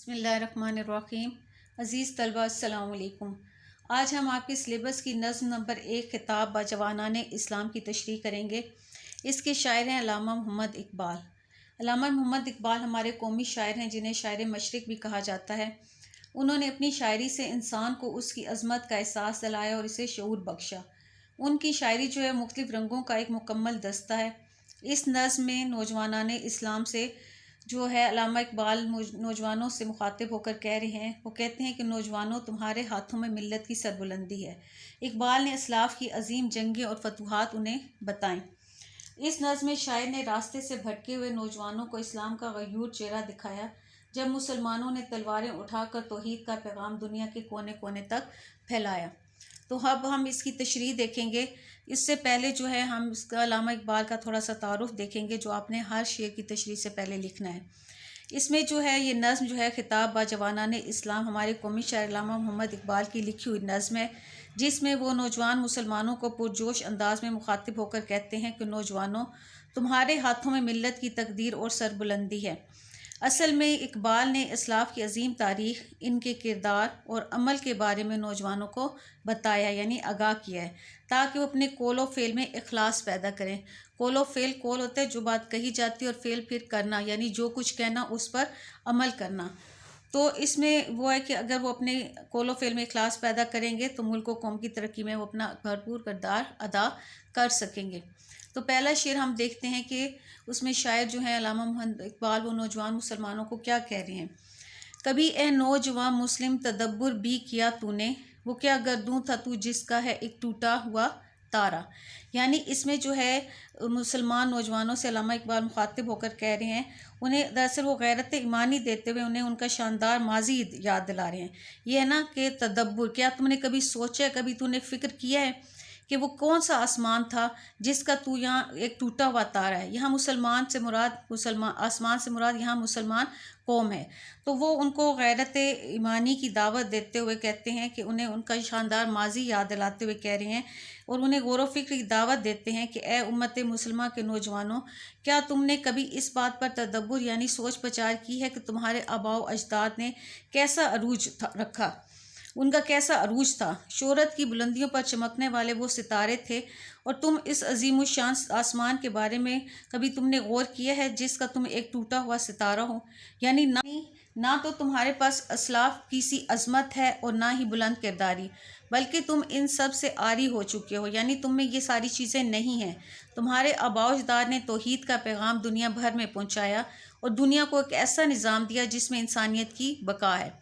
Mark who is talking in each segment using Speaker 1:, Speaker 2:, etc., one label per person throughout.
Speaker 1: बिस्मिल्लाहिर्रहमानिर्रहीम। अज़ीज़ तलबा अस्सलाम वालेकुम। आज हम आपके सिलेबस की नज़्म नंबर 1 खिताब बाजवानाने इस्लाम की तशरीह करेंगे। इसके शायर हैं अल्लामा मोहम्मद इकबाल। अल्लामा मोहम्मद इकबाल हमारे कौमी शायर हैं, जिन्हें शायर मशरिक़ भी कहा जाता है। उन्होंने अपनी शायरी से इंसान को उसकी अज़मत का एहसास दिलाया और इसे शऊर बख्शा। उनकी शायरी जो है मुख्तलिफ़ रंगों का एक मुकम्मल दस्ता है। इस नज़्म में नौजवानाने इस्लाम से जो है अल्लामा इकबाल नौजवानों से मुखातिब होकर कह रहे हैं। वो कहते हैं कि नौजवानों, तुम्हारे हाथों में मिल्लत की सरबुलंदी है। इकबाल ने असलाफ़ की अजीम जंगें और फतूहात उन्हें बताएं। इस नज़्म में शायर ने रास्ते से भटके हुए नौजवानों को इस्लाम का गयूर चेहरा दिखाया, जब मुसलमानों ने तलवारें उठाकर तौहीद का पैगाम दुनिया के कोने कोने तक फैलाया। तो अब हम इसकी तशरीह देखेंगे। इससे पहले जो है हम इसका अल्लामा इकबाल का थोड़ा सा तारुफ देखेंगे, जो आपने हर शेर की तशरीह से पहले लिखना है। इसमें जो है ये नज़्म जो है खिताब बाजवानाने इस्लाम हमारे कौमी शायर अल्लामा मोहम्मद इकबाल की लिखी हुई नज़्म है, जिसमें वो नौजवान मुसलमानों को पुरजोश अंदाज में मुखातिब होकर कहते हैं कि नौजवानों, तुम्हारे हाथों में मिल्लत की तकदीर और सरबुलंदी है। असल में इकबाल ने इस्लाफ की अजीम तारीख़, इनके किरदार और अमल के बारे में नौजवानों को बताया, यानी आगाह किया है, ताकि वो अपने कौल व फ़ेल में इखलास पैदा करें। कौल व फ़ेल, कौल होता है जो बात कही जाती है, और फ़ेल फिर करना, यानी जो कुछ कहना उस पर अमल करना। तो इसमें वो है कि अगर वो अपने कौल व फ़ेल में इखलास पैदा करेंगे तो मुल्क व कौम की तरक्की में वो अपना भरपूर किरदार अदा कर सकेंगे। तो पहला शेर हम देखते हैं कि उसमें शायर जो है अल्लामा मोहम्मद इकबाल वो नौजवान मुसलमानों को क्या कह रहे हैं। कभी ए नौजवान मुस्लिम तदब्बुर भी किया तूने, वो क्या गर्दूं था तू जिसका है एक टूटा हुआ तारा। यानी इसमें जो है मुसलमान नौजवानों से अल्लामा इकबाल मुखातिब होकर कह रहे हैं, उन्हें दरअसल वो गैरत ईमानी देते हुए उन्हें उनका शानदार माजी याद दिला रहे हैं। ये है ना कि तदब्बुर, क्या तुमने कभी सोचा है, कभी तूने फ़िक्र किया है कि वो कौन सा आसमान था जिसका तू यहाँ एक टूटा हुआ तारा है। यहाँ मुसलमान से मुराद, मुसलमान आसमान से मुराद यहाँ मुसलमान कौम है। तो वो उनको गैरत ईमानी की दावत देते हुए कहते हैं कि उन्हें उनका शानदार माजी याद दिलाते हुए कह रहे हैं, और उन्हें गौर व फिक्र की दावत देते हैं कि ए उम्मत मुसलमान के नौजवानों, क्या तुमने कभी इस बात पर तदब्बुर यानी सोच विचार की है कि तुम्हारे आबाओ अजदाद ने कैसा अरूज रखा, उनका कैसा अरूज था। शोहरत की बुलंदियों पर चमकने वाले वो सितारे थे, और तुम इस अजीमुशान आसमान के बारे में कभी तुमने गौर किया है जिसका तुम एक टूटा हुआ सितारा हो। यानी ना तो तुम्हारे पास असलाफ की सी अजमत है और ना ही बुलंद किरदारी, बल्कि तुम इन सब से आरी हो चुके हो, यानी तुम में ये सारी चीज़ें नहीं हैं। तुम्हारे आबाओजदाद ने तौहीद का पैगाम दुनिया भर में पहुँचाया और दुनिया को एक ऐसा निज़ाम दिया जिसमें इंसानियत की बका है।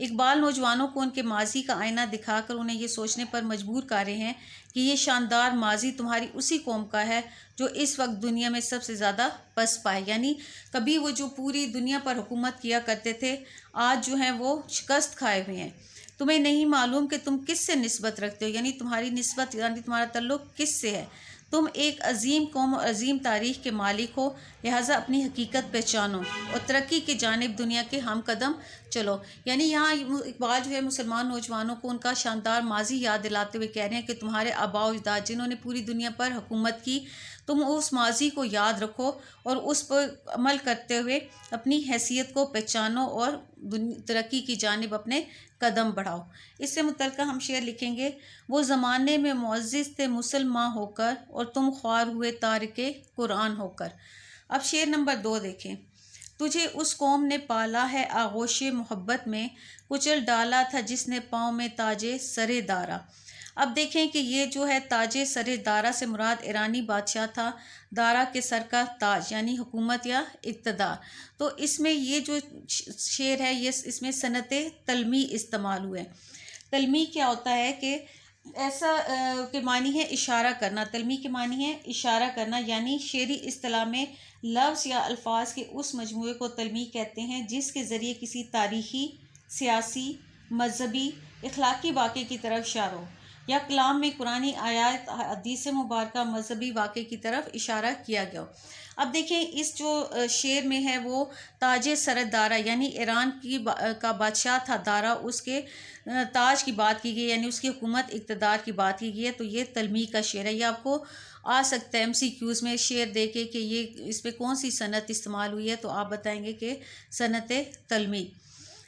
Speaker 1: इकबाल नौजवानों को उनके माजी का आईना दिखाकर उन्हें ये सोचने पर मजबूर कर रहे हैं कि ये शानदार माजी तुम्हारी उसी कौम का है जो इस वक्त दुनिया में सबसे ज़्यादा पसपा है। यानी कभी वो जो पूरी दुनिया पर हुकूमत किया करते थे, आज जो हैं वो शिकस्त खाए हुए हैं। तुम्हें नहीं मालूम कि तुम किस से निस्बत रखते हो, यानी तुम्हारी निस्बत यानी तुम्हारा तल्लुक़ किस से है। तुम एक अजीम कौम और अजीम तारीख़ के मालिक हो, लिहाजा अपनी हकीकत पहचानो और तरक्की की जानिब दुनिया के हम कदम चलो। यानी यहाँ इकबाल जो है मुसलमान नौजवानों को उनका शानदार माजी याद दिलाते हुए कह रहे हैं कि तुम्हारे आबाओ अजदाद जिन्होंने पूरी दुनिया पर हुकूमत की, तुम उस माजी को याद रखो और उस पर अमल करते हुए अपनी हैसियत को पहचानो और तरक्की की जानिब अपने कदम बढ़ाओ। इससे मुतल्लिक़ हम शेर लिखेंगे। वो ज़माने में मुअज़्ज़िज़ थे मुसलमान होकर, और तुम ख्वार हुए तारिके कुरान होकर। अब शेर नंबर 2 देखें। तुझे उस कौम ने पाला है आगोशे मोहब्बत में, कुचल डाला था जिसने पाँव में ताजे सरे दारा। अब देखें कि ये जो है ताजे सरे दारा से मुराद ईरानी बादशाह था, दारा के सर का ताज यानी हुकूमत या इक़्तिदार। तो इसमें ये जो शेर है ये इसमें सनते तलमी इस्तेमाल हुए। तलमी क्या होता है कि ऐसा के मानी है इशारा करना। तलमी के मानी है इशारा करना, यानी शेरी इस्तिलाह में लफ्ज़ या अल्फाज के उस मजमूए को तलमी कहते हैं जिसके ज़रिए किसी तारीख़ी, सियासी, मजहबी, इखलाकी वाक़े की तरफ इशारा हो, या कलाम में कुरानी आयात, हदीस मुबारक, मजहबी वाक़े की तरफ इशारा किया गया हो। अब देखें इस जो शेर में है वो ताज सरद दारा यानी ईरान की का बादशाह था दारा, उसके ताज की बात की गई, यानी उसकी हुकूमत इक़्तिदार की बात की गई है। तो ये तलमी का शेर है। ये आपको आ सकता है MCQs में शेर देके कि ये इस पर कौन सी सनत इस्तेमाल हुई है, तो आप बताएंगे कि सनत तलमी।